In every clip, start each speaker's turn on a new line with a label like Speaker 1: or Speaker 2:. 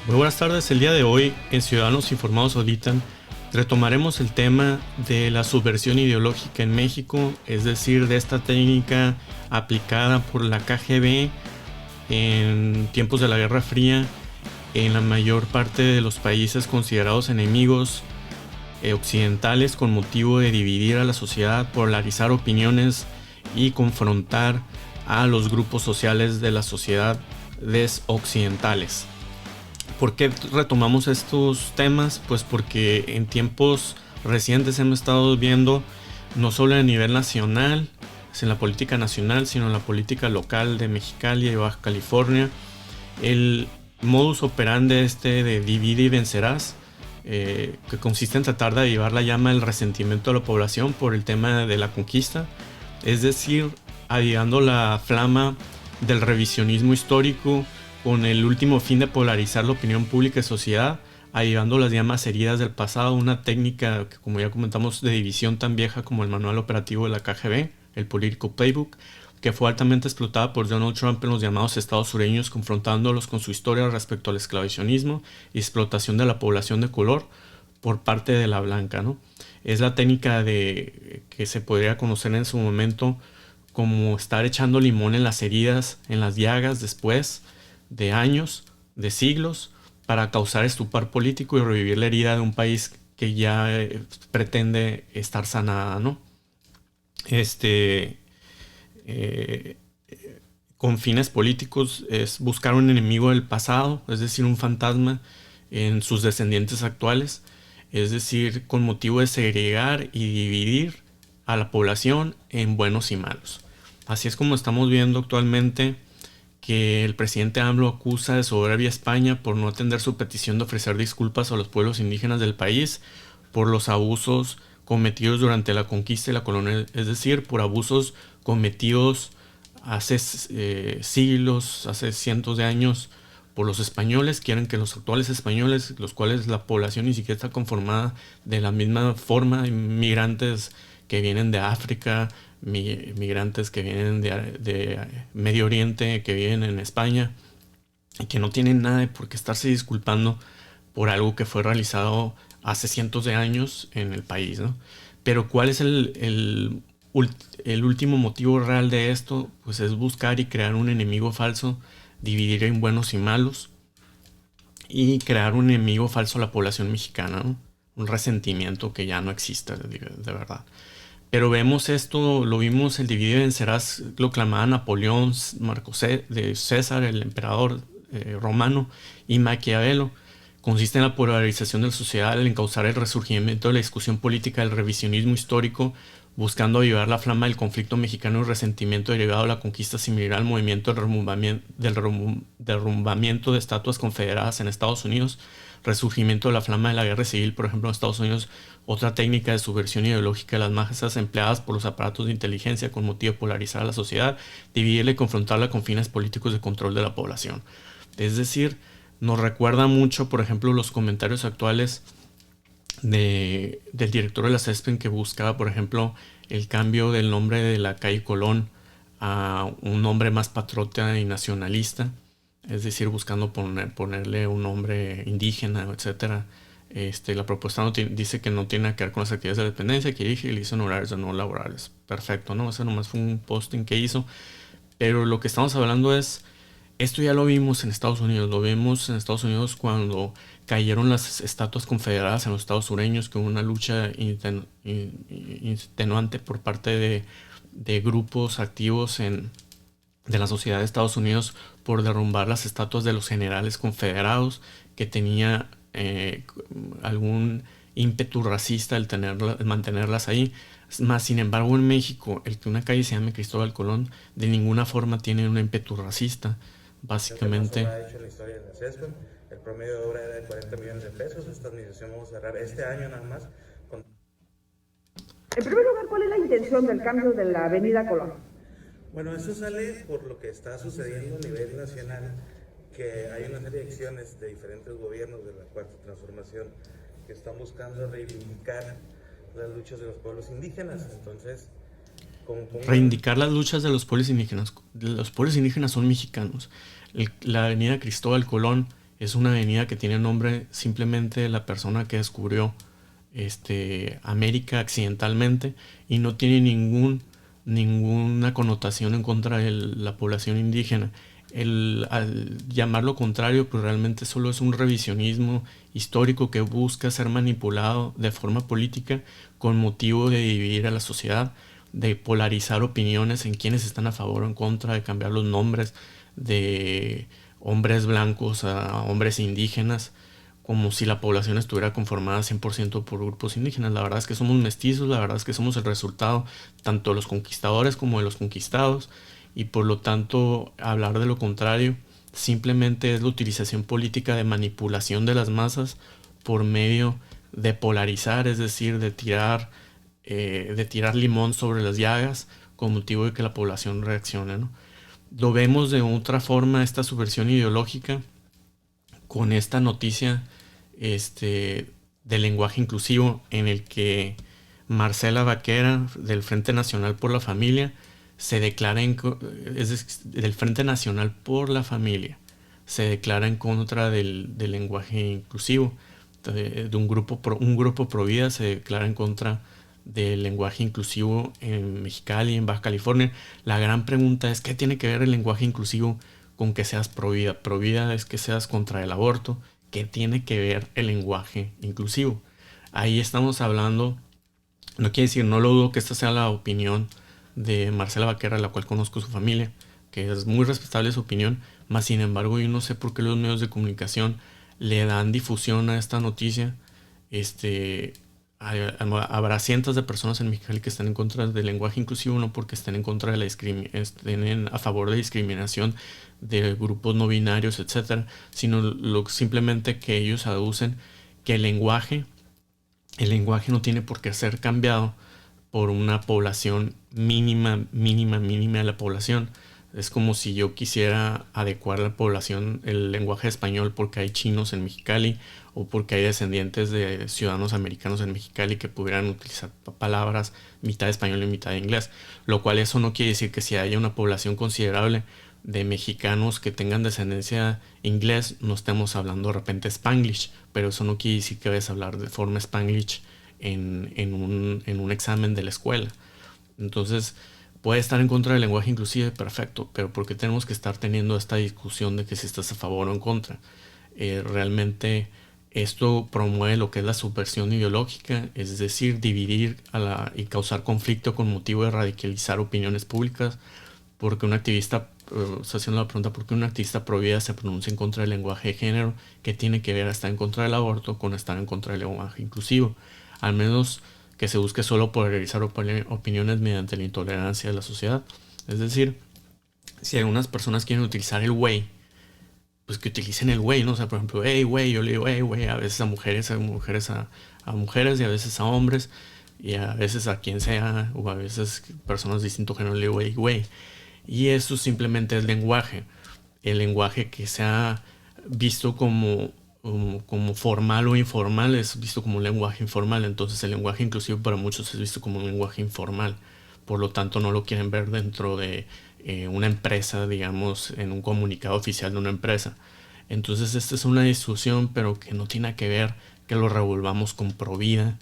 Speaker 1: Muy buenas tardes. El día de hoy en Ciudadanos Informados Auditan retomaremos el tema de la subversión ideológica en México, es decir, de esta técnica aplicada por la KGB en tiempos de la Guerra Fría en la mayor parte de los países considerados enemigos occidentales, con motivo de dividir a la sociedad, polarizar opiniones y confrontar a los grupos sociales de la sociedad occidentales. ¿Por qué retomamos estos temas? Pues porque en tiempos recientes hemos estado viendo, no solo a nivel nacional, en la política nacional, sino en la política local de Mexicali y Baja California, el modus operandi de divide y vencerás, que consiste en tratar de avivar la llama del resentimiento de la población por el tema de la conquista, es decir, avivando la flama del revisionismo histórico con el último fin de polarizar la opinión pública y sociedad, avivando las llamas heridas del pasado, una técnica que, como ya comentamos, de división tan vieja como el manual operativo de la KGB, el Political Playbook, que fue altamente explotada por Donald Trump en los llamados estados sureños, confrontándolos con su historia respecto al esclavacionismo y explotación de la población de color por parte de la blanca, ¿no? Es la técnica que se podría conocer en su momento como estar echando limón en las heridas, en las llagas, después de años, de siglos, para causar estupor político y revivir la herida de un país que ya pretende estar sanada, ¿no? Con fines políticos es buscar un enemigo del pasado, es decir, un fantasma en sus descendientes actuales, es decir, con motivo de segregar y dividir a la población en buenos y malos. Así es como estamos viendo actualmente que el presidente AMLO acusa de soberbia a España por no atender su petición de ofrecer disculpas a los pueblos indígenas del país por los abusos cometidos durante la conquista y la colonia, es decir, por abusos cometidos hace siglos, hace cientos de años por los españoles. Quieren que los actuales españoles, los cuales la población ni siquiera está conformada de la misma forma, migrantes que vienen de África, migrantes que vienen de Medio Oriente, que viven en España y que no tienen nada de por qué estarse disculpando por algo que fue realizado hace cientos de años en el país, ¿no? Pero ¿cuál es el último motivo real de esto? Pues es buscar y crear un enemigo falso, dividir en buenos y malos y crear un enemigo falso a la población mexicana, ¿no? Un resentimiento que ya no existe de verdad. Pero vemos esto, lo vimos, el divide y vencerás, lo clamaba Napoleón, de César, el emperador romano, y Maquiavelo. Consiste en la polarización de la sociedad, el encauzar el resurgimiento de la discusión política del revisionismo histórico, buscando avivar la flama del conflicto mexicano y resentimiento derivado de la conquista, similar al movimiento del derrumbamiento de estatuas confederadas en Estados Unidos, resurgimiento de la flama de la guerra civil, por ejemplo, en Estados Unidos, otra técnica de subversión ideológica de las masas empleadas por los aparatos de inteligencia con motivo de polarizar a la sociedad, dividirla y confrontarla con fines políticos de control de la población. Es decir, nos recuerda mucho, por ejemplo, los comentarios actuales del director de la CESPEN, que buscaba, por ejemplo, el cambio del nombre de la calle Colón a un nombre más patriota y nacionalista, es decir, buscando ponerle un nombre indígena, etcétera. La propuesta dice que no tiene que ver con las actividades de dependencia, que dirige y le hizo en horarios no laborales. Perfecto, ¿no? Ese nomás fue un posting que hizo. Pero lo que estamos hablando es, esto ya lo vimos en Estados Unidos. Lo vimos en Estados Unidos cuando cayeron las estatuas confederadas en los estados sureños, que hubo una lucha extenuante por parte de grupos activos de la sociedad de Estados Unidos por derrumbar las estatuas de los generales confederados, que tenía algún ímpetu racista el mantenerlas ahí. Más, sin embargo, en México, el que una calle se llame Cristóbal Colón de ninguna forma tiene un ímpetu racista. Básicamente,
Speaker 2: ha hecho en la historia de la CESPEN. El promedio de obra era de 40 millones de pesos. Esta administración vamos a cerrar este año nada más con...
Speaker 3: En primer lugar, ¿cuál es la intención del cambio de la avenida Colón?
Speaker 2: Bueno, eso sale por lo que está sucediendo a nivel nacional, que hay una serie de acciones de diferentes gobiernos de la Cuarta Transformación que están buscando reivindicar las luchas de los pueblos indígenas. Entonces,
Speaker 1: reivindicar las luchas de los pueblos indígenas. Los pueblos indígenas son mexicanos. La avenida Cristóbal Colón Es una avenida que tiene nombre simplemente de la persona que descubrió América accidentalmente y no tiene ninguna connotación en contra de la población indígena. Al llamar lo contrario, pues realmente solo es un revisionismo histórico que busca ser manipulado de forma política con motivo de dividir a la sociedad, de polarizar opiniones en quienes están a favor o en contra, de cambiar los nombres de hombres blancos a hombres indígenas, como si la población estuviera conformada 100% por grupos indígenas. La verdad es que somos mestizos, la verdad es que somos el resultado tanto de los conquistadores como de los conquistados, y por lo tanto hablar de lo contrario simplemente es la utilización política de manipulación de las masas por medio de polarizar, es decir, de tirar limón sobre las llagas con motivo de que la población reaccione, ¿no? Lo vemos de otra forma, esta subversión ideológica, con esta noticia del lenguaje inclusivo, en el que Marcela Vaquera, del Frente Nacional por la Familia, se declara del Frente Nacional por la Familia, se declara en contra del lenguaje inclusivo. De un grupo pro vida se declara en contra del lenguaje inclusivo en Mexicali, en Baja California. La gran pregunta es, ¿qué tiene que ver el lenguaje inclusivo con que seas pro vida? Pro vida es que seas contra el aborto. ¿Qué tiene que ver el lenguaje inclusivo? Ahí estamos hablando, no quiere decir, no lo dudo que esta sea la opinión de Marcela Vaquera, la cual conozco su familia, que es muy respetable su opinión, mas sin embargo yo no sé por qué los medios de comunicación le dan difusión a esta noticia. Habrá cientos de personas en Mexicali que están en contra del lenguaje inclusivo, no porque estén en contra de estén a favor de discriminación de grupos no binarios, etcétera, sino simplemente que ellos aducen que el lenguaje no tiene por qué ser cambiado por una población mínima de la población. Es como si yo quisiera adecuar la población, el lenguaje español, porque hay chinos en Mexicali o porque hay descendientes de ciudadanos americanos en Mexicali que pudieran utilizar palabras mitad español y mitad inglés. Lo cual eso no quiere decir que si haya una población considerable de mexicanos que tengan descendencia inglés, no estemos hablando de repente Spanglish, pero eso no quiere decir que vayas a hablar de forma Spanglish en un examen de la escuela. Entonces, puede estar en contra del lenguaje inclusive, perfecto, pero ¿por qué tenemos que estar teniendo esta discusión de que si estás a favor o en contra? Realmente esto promueve lo que es la subversión ideológica, es decir, dividir y causar conflicto con motivo de radicalizar opiniones públicas, porque un activista, está haciendo la pregunta, ¿por qué un activista pro vida se pronuncia en contra del lenguaje de género? ¿Qué tiene que ver estar en contra del aborto con estar en contra del lenguaje inclusivo? Al menos que se busque solo polarizar opiniones mediante la intolerancia de la sociedad. Es decir, si algunas personas quieren utilizar el güey, pues que utilicen el güey, ¿no? O sea, por ejemplo, hey, güey, yo le digo, hey, güey, a veces a mujeres y a veces a hombres, y a veces a quien sea, o a veces personas de distinto género le digo, hey, güey. Y eso simplemente es lenguaje. El lenguaje que se ha visto como formal o informal es visto como un lenguaje informal. Entonces el lenguaje inclusivo para muchos es visto como un lenguaje informal. Por lo tanto no lo quieren ver dentro de una empresa, digamos, en un comunicado oficial de una empresa. Entonces esta es una discusión, pero que no tiene que ver que lo revolvamos con pro vida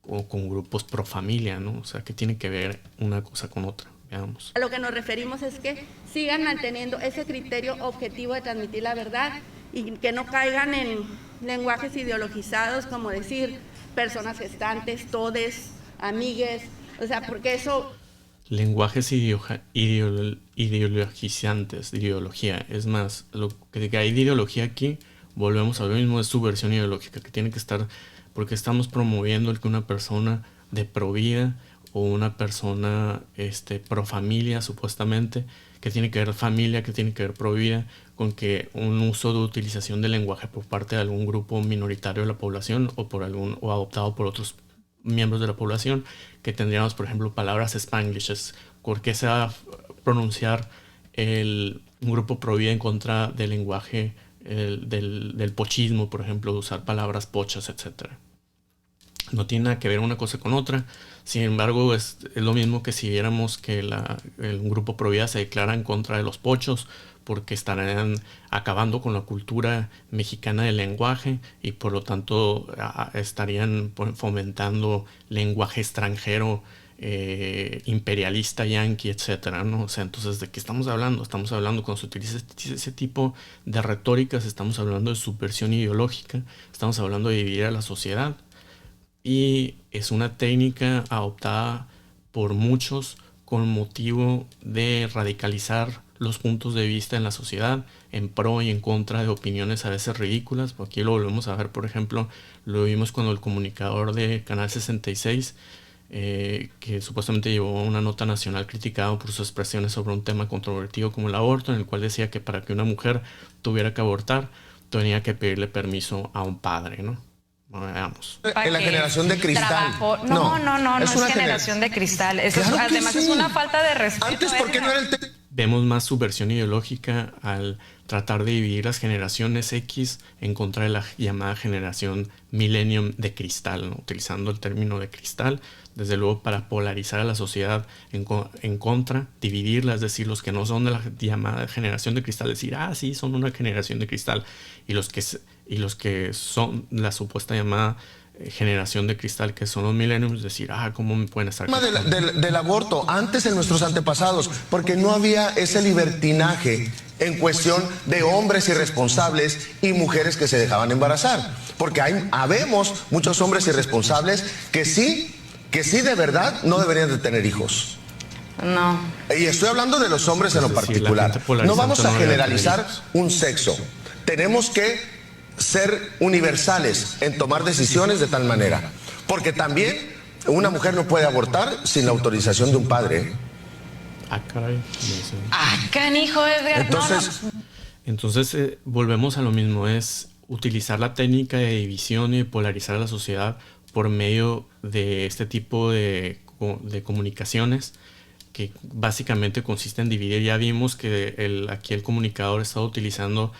Speaker 1: o con grupos pro familia, ¿no? O sea, que tiene que ver una cosa con otra. Veamos.
Speaker 4: A lo que nos referimos es que sigan manteniendo ese criterio objetivo de transmitir la verdad y que no caigan en lenguajes ideologizados como decir personas gestantes, todes, amigues, o sea, porque eso...
Speaker 1: Lenguajes ideologizantes, ideología. Es más, lo que hay de ideología aquí, volvemos a lo mismo, es subversión ideológica, que tiene que estar, porque estamos promoviendo el que una persona de pro vida o una persona pro familia, supuestamente, que tiene que ver familia, que tiene que ver pro vida, con que un uso de utilización del lenguaje por parte de algún grupo minoritario de la población o adoptado por otros miembros de la población, que tendríamos, por ejemplo, palabras spanglishes. ¿Por qué se va a pronunciar un grupo pro vida en contra del lenguaje del pochismo, por ejemplo, de usar palabras pochas, etcétera? No tiene nada que ver una cosa con otra. Sin embargo, es lo mismo que si viéramos que un grupo pro vida se declara en contra de los pochos, porque estarían acabando con la cultura mexicana del lenguaje y por lo tanto estarían fomentando lenguaje extranjero, imperialista, yanqui, etcétera, ¿no? O sea, entonces, ¿de qué estamos hablando? Estamos hablando, cuando se utiliza ese tipo de retóricas, estamos hablando de subversión ideológica, estamos hablando de dividir a la sociedad, y es una técnica adoptada por muchos con motivo de radicalizar los puntos de vista en la sociedad, en pro y en contra de opiniones a veces ridículas. Aquí lo volvemos a ver, por ejemplo, lo vimos cuando el comunicador de Canal 66, que supuestamente llevó una nota nacional criticado por sus expresiones sobre un tema controvertido como el aborto, en el cual decía que para que una mujer tuviera que abortar, tenía que pedirle permiso a un padre, ¿no? Bueno, veamos.
Speaker 5: En la generación de cristal.
Speaker 6: No es generación de cristal. Eso
Speaker 5: claro
Speaker 6: además
Speaker 5: sí.
Speaker 6: Es una falta de respeto.
Speaker 5: Antes, ¿por qué no era el
Speaker 1: Vemos más subversión ideológica al tratar de dividir las generaciones X en contra de la llamada generación Millennium de cristal, ¿no? Utilizando el término de cristal, desde luego para polarizar a la sociedad en contra, dividirla, es decir, los que no son de la llamada generación de cristal, decir, sí, son una generación de cristal, y los que son la supuesta llamada generación de cristal, que son los millennials, decir, ¿cómo me pueden estar
Speaker 5: del aborto antes en nuestros antepasados? Porque no había ese libertinaje en cuestión de hombres irresponsables y mujeres que se dejaban embarazar, porque habemos muchos hombres irresponsables que sí de verdad no deberían de tener hijos.
Speaker 6: No.
Speaker 5: Y estoy hablando de los hombres en lo particular. No vamos a generalizar un sexo. Tenemos que ser universales en tomar decisiones de tal manera, porque también una mujer no puede abortar sin la autorización de un padre.
Speaker 1: Caray.
Speaker 6: Canijo, Edgar.
Speaker 1: Entonces volvemos a lo mismo, es utilizar la técnica de división y de polarizar a la sociedad por medio de este tipo de comunicaciones, que básicamente consiste en dividir. Ya vimos que aquí el comunicador está utilizando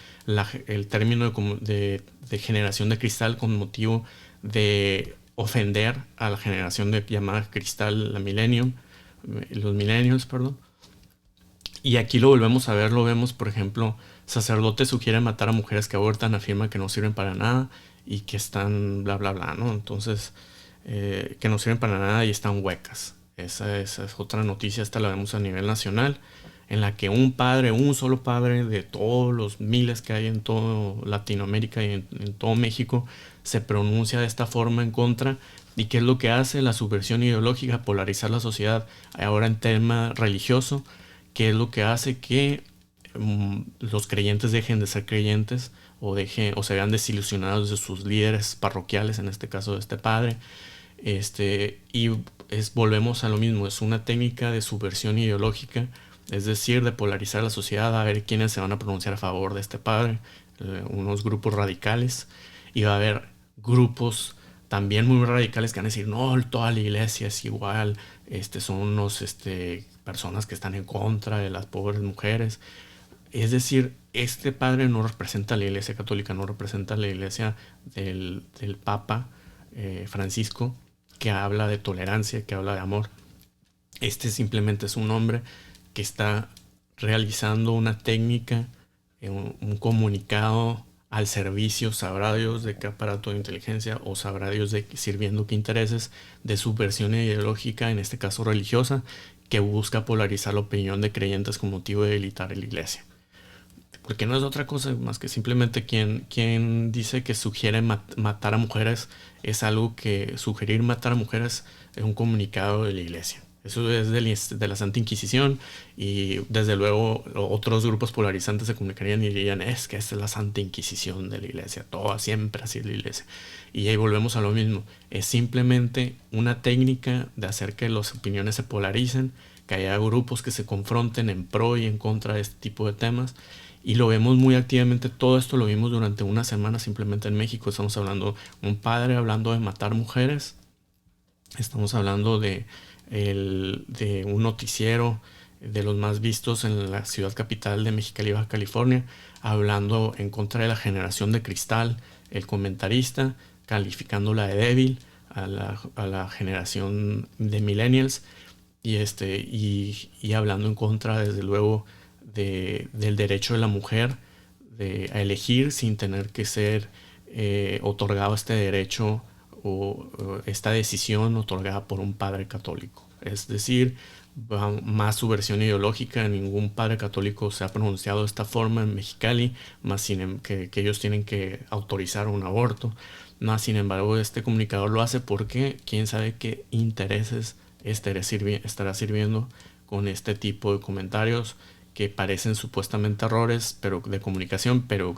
Speaker 1: el término de generación de cristal con motivo de ofender a la generación de llamada cristal, los millennials, perdón. Y aquí lo volvemos a ver, lo vemos, por ejemplo, sacerdotes sugieren matar a mujeres que abortan, afirman que no sirven para nada y que están bla, bla, bla, ¿no? Entonces, que no sirven para nada y están huecas. Esa es otra noticia, esta la vemos a nivel nacional, en la que un solo padre de todos los miles que hay en toda Latinoamérica y en todo México, se pronuncia de esta forma en contra. ¿Y qué es lo que hace? La subversión ideológica, polarizar la sociedad ahora en tema religioso, que es lo que hace que los creyentes dejen de ser creyentes o se vean desilusionados de sus líderes parroquiales, en este caso de este padre. Volvemos a lo mismo, es una técnica de subversión ideológica, es decir, de polarizar la sociedad, a ver quiénes se van a pronunciar a favor de este padre, unos grupos radicales, y va a haber grupos también muy radicales que van a decir, no, toda la iglesia es igual, son unos personas que están en contra de las pobres mujeres. Es decir, este padre no representa a la iglesia católica, no representa a la iglesia del Papa Francisco, que habla de tolerancia, que habla de amor. Simplemente es un hombre que está realizando una técnica, un comunicado al servicio, sabrá Dios de qué aparato de inteligencia o sabrá Dios de sirviendo qué intereses, de subversión ideológica, en este caso religiosa, que busca polarizar la opinión de creyentes con motivo de debilitar a la iglesia. Porque no es otra cosa más que simplemente quien dice que sugiere matar a mujeres, es algo que sugerir matar a mujeres es un comunicado de la iglesia. Eso es de la Santa Inquisición, y desde luego otros grupos polarizantes se comunicarían y dirían, es que esta es la Santa Inquisición de la iglesia, todo siempre así es la iglesia. Y ahí volvemos a lo mismo, es simplemente una técnica de hacer que las opiniones se polaricen, que haya grupos que se confronten en pro y en contra de este tipo de temas. Y lo vemos muy activamente, todo esto lo vimos durante una semana simplemente en México. Estamos hablando de un padre hablando de matar mujeres, estamos hablando de un noticiero de los más vistos en la ciudad capital de Mexicali, Baja California, hablando en contra de la generación de cristal, el comentarista calificándola de débil a la generación de millennials, y hablando en contra, desde luego, del derecho de la mujer a elegir sin tener que ser otorgado este derecho o esta decisión otorgada por un padre católico. Es decir, va más su versión ideológica. Ningún padre católico se ha pronunciado de esta forma en Mexicali, más que ellos tienen que autorizar un aborto. Más sin embargo, este comunicador lo hace porque quién sabe qué intereses estará sirviendo con este tipo de comentarios que parecen supuestamente errores de comunicación, pero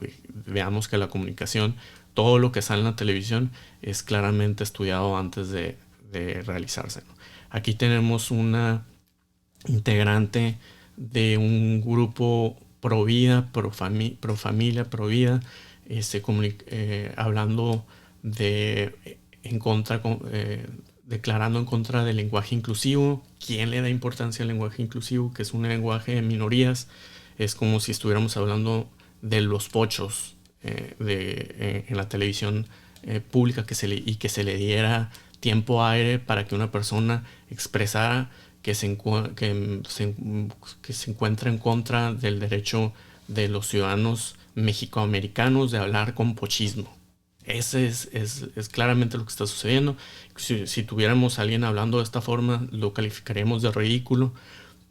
Speaker 1: veamos que la comunicación, todo lo que sale en la televisión es claramente estudiado antes de realizarse, ¿no? Aquí tenemos una integrante de un grupo pro vida, pro familia, pro vida, hablando declarando en contra del lenguaje inclusivo. ¿Quién le da importancia al lenguaje inclusivo? Que es un lenguaje de minorías. Es como si estuviéramos hablando de los pochos en la televisión pública, que se le diera tiempo aire para que una persona expresara que se encuentra en contra del derecho de los ciudadanos mexicoamericanos de hablar con pochismo. Ese es claramente lo que está sucediendo. Si tuviéramos a alguien hablando de esta forma, lo calificaríamos de ridículo,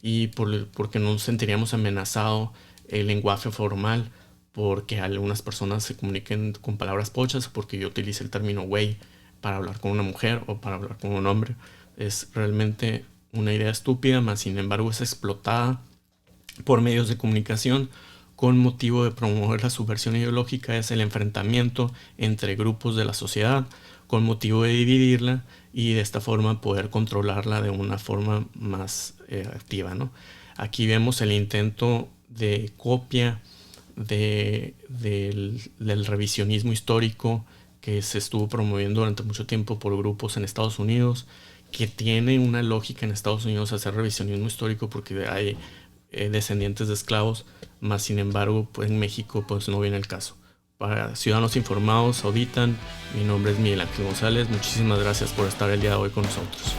Speaker 1: y porque no sentiríamos amenazado el lenguaje formal, porque algunas personas se comuniquen con palabras pochas, porque yo utilice el término güey para hablar con una mujer o para hablar con un hombre. Es realmente una idea estúpida, mas sin embargo es explotada por medios de comunicación con motivo de promover la subversión ideológica. Es el enfrentamiento entre grupos de la sociedad con motivo de dividirla y de esta forma poder controlarla de una forma más activa, ¿no? Aquí vemos el intento de copia del revisionismo histórico que se estuvo promoviendo durante mucho tiempo por grupos en Estados Unidos, que tiene una lógica en Estados Unidos hacer revisionismo histórico porque hay descendientes de esclavos, más sin embargo pues en México pues no viene el caso. Para Ciudadanos Informados, auditan, mi nombre es Miguel Ángel González. Muchísimas gracias por estar el día de hoy con nosotros.